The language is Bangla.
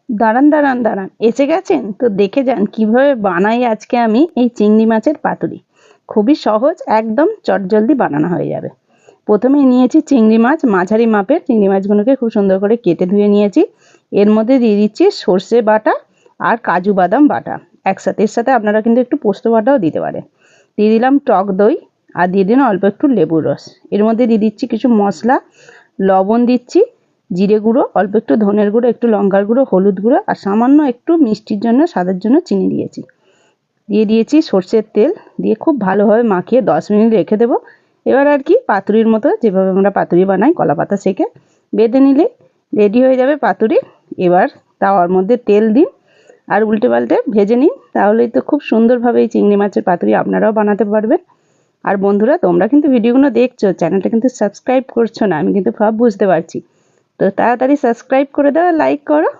দাঁড়ান দাঁড়ান দাঁড়ান, এসে গেছেন তো দেখে যান কিভাবে বানাই আজকে আমি এই চিংড়ি মাছের পাতুরি। খুবই সহজ, একদম চটজলদি বানানো হয়ে যাবে। প্রথমে নিয়েছি চিংড়ি মাছ, মাঝারি মাপের চিংড়ি মাছগুলোকে খুব সুন্দর করে কেটে ধুয়ে নিয়েছি। এর মধ্যে দিয়ে দিচ্ছি সর্ষে বাটা আর কাজু বাদাম বাটা একসাথে। এর সাথে আপনারা কিন্তু একটু পোস্ত বাটাও দিতে পারেন। দিয়ে দিলাম টক দই আর দিয়ে দিলাম অল্প একটু লেবুর রস। এর মধ্যে দিয়ে দিচ্ছি কিছু মশলা, লবণ দিচ্ছি, জিরে গুঁড়ো, অল্প একটু ধনের গুঁড়ো, একটু লঙ্কার গুঁড়ো, হলুদ গুঁড়ো আর সামান্য একটু মিষ্টির জন্য, স্বাদের জন্য চিনি দিয়েছি। দিয়ে দিয়েছি সর্ষের তেল, দিয়ে খুব ভালোভাবে মাখিয়ে 10 মিনিট রেখে দেবো। এবার আর কি পাতুরির মতো যেভাবে আমরা পাতুরি বানাই কলা পাতা সেঁকে বেঁধে নিলে রেডি হয়ে যাবে পাতুরি। এবার তাওয়ার মধ্যে তেল দিন আর উল্টে পাল্টে ভেজে নিন, তাহলেই তো খুব সুন্দরভাবে এই চিংড়ি মাছের পাতুরি আপনারাও বানাতে পারবেন। আর বন্ধুরা, তোমরা কিন্তু ভিডিওগুলো দেখছো, চ্যানেলটা কিন্তু সাবস্ক্রাইব করছো না, আমি কিন্তু সব বুঝতে পারছি। তো তাড়াতাড়ি সাবস্ক্রাইব করে দাও, লাইক করো।